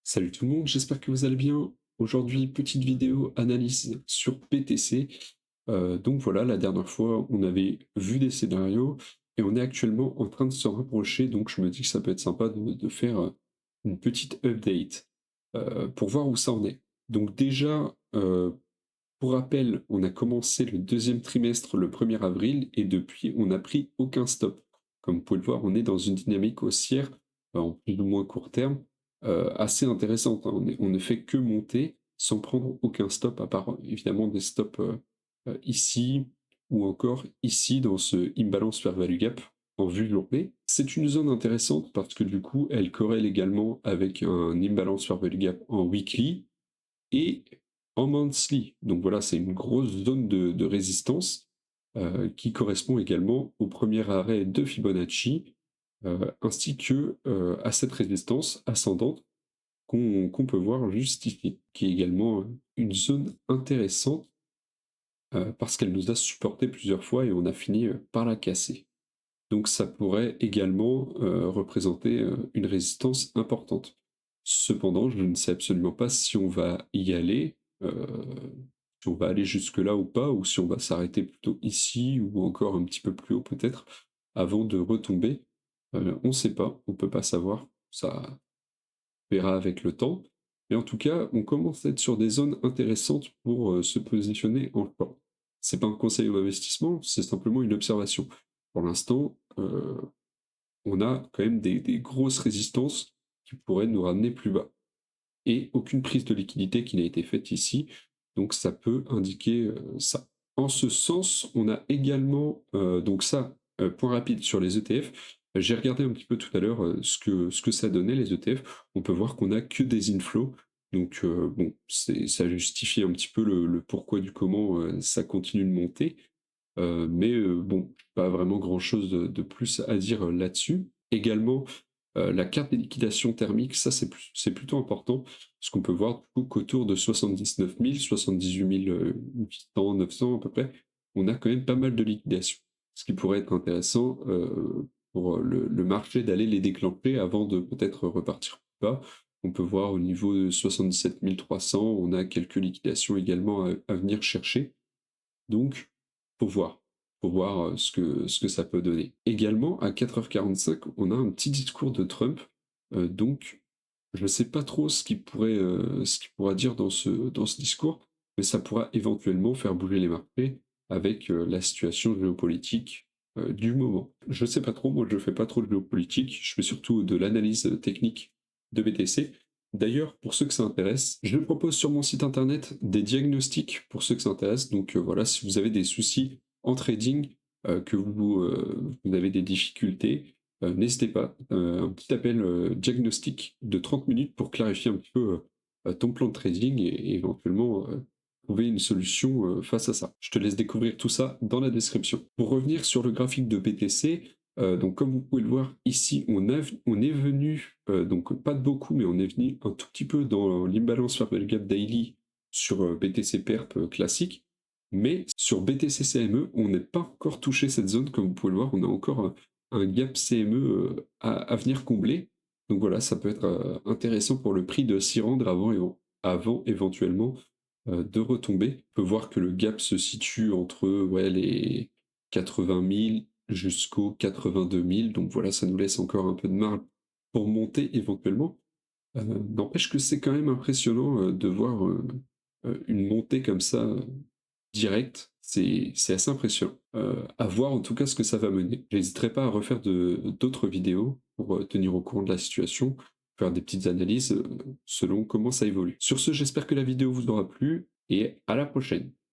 Salut tout le monde, j'espère que vous allez bien. Aujourd'hui, petite vidéo analyse sur BTC. Donc voilà, la dernière fois, on avait vu des scénarios et on est actuellement en train de se rapprocher. Donc je me dis que ça peut être sympa de faire une petite update pour voir où ça en est. Donc déjà, pour rappel, on a commencé le deuxième trimestre le 1er avril et depuis, on n'a pris aucun stop. Comme vous pouvez le voir, on est dans une dynamique haussière en plus ou moins court terme assez intéressante, hein. On ne fait que monter sans prendre aucun stop, à part évidemment des stops ici ou encore ici dans ce imbalance fair value gap en vue journée. C'est une zone intéressante parce que du coup, elle corrèle également avec un imbalance fair value gap en weekly et en monthly. Donc voilà, c'est une grosse zone de résistance qui correspond également au premier arrêt de Fibonacci, ainsi que à cette résistance ascendante qu'on peut voir juste ici, qui est également une zone intéressante parce qu'elle nous a supporté plusieurs fois et on a fini par la casser. Donc ça pourrait également représenter une résistance importante. Cependant, je ne sais absolument pas si on va y aller, si on va aller jusque-là ou pas, ou si on va s'arrêter plutôt ici, ou encore un petit peu plus haut peut-être, avant de retomber. On ne sait pas, on ne peut pas savoir, ça verra avec le temps. Mais en tout cas, on commence à être sur des zones intéressantes pour se positionner en short. C'est pas un conseil en investissement, c'est simplement une observation. Pour l'instant, on a quand même des grosses résistances qui pourraient nous ramener plus bas. Et aucune prise de liquidité qui n'a été faite ici, donc ça peut indiquer ça. En ce sens, on a également, donc ça, point rapide sur les ETF, j'ai regardé un petit peu tout à l'heure ce que ça donnait les ETF, on peut voir qu'on a que des inflows, donc bon, ça justifie un petit peu le pourquoi du comment ça continue de monter, mais bon, pas vraiment grand-chose de plus à dire là-dessus. Également, la carte des liquidations thermiques, ça c'est plutôt important, parce qu'on peut voir du coup qu'autour de 79 000, 78 800, 900 à peu près, on a quand même pas mal de liquidations. Ce qui pourrait être intéressant pour le marché d'aller les déclencher avant de peut-être repartir plus bas. On peut voir au niveau de 77 300, on a quelques liquidations également à venir chercher. Donc, faut voir. Faut voir ce que ça peut donner. Également, à 4h45, on a un petit discours de Trump. Donc, je ne sais pas trop ce qu'il pourra dire dans ce discours, mais ça pourra éventuellement faire bouger les marchés avec la situation géopolitique du moment. Je ne sais pas trop, moi je ne fais pas trop de géopolitique, je fais surtout de l'analyse technique de BTC. D'ailleurs, pour ceux que ça intéresse, je propose sur mon site internet des diagnostics pour ceux que ça intéresse. Donc voilà, si vous avez des soucis en trading, que vous avez des difficultés, n'hésitez pas. Un petit appel diagnostic de 30 minutes pour clarifier un petit peu ton plan de trading et éventuellement trouver une solution face à ça. Je te laisse découvrir tout ça dans la description. Pour revenir sur le graphique de BTC, donc comme vous pouvez le voir ici, on est venu, donc pas de beaucoup, mais on est venu un tout petit peu dans l'imbalance fair value gap daily sur BTC Perp classique, mais sur BTC CME, on n'est pas encore touché cette zone, comme vous pouvez le voir, on a encore un gap CME à venir combler. Donc voilà, ça peut être intéressant pour le prix de s'y rendre avant éventuellement de retomber. On peut voir que le gap se situe entre ouais, les 80 000 jusqu'aux 82 000, donc voilà, ça nous laisse encore un peu de marge pour monter éventuellement. N'empêche que c'est quand même impressionnant de voir une montée comme ça directe, c'est assez impressionnant. À voir en tout cas ce que ça va mener. J'hésiterai pas à refaire d'autres vidéos pour tenir au courant de la situation, faire des petites analyses selon comment ça évolue. Sur ce, j'espère que la vidéo vous aura plu et à la prochaine.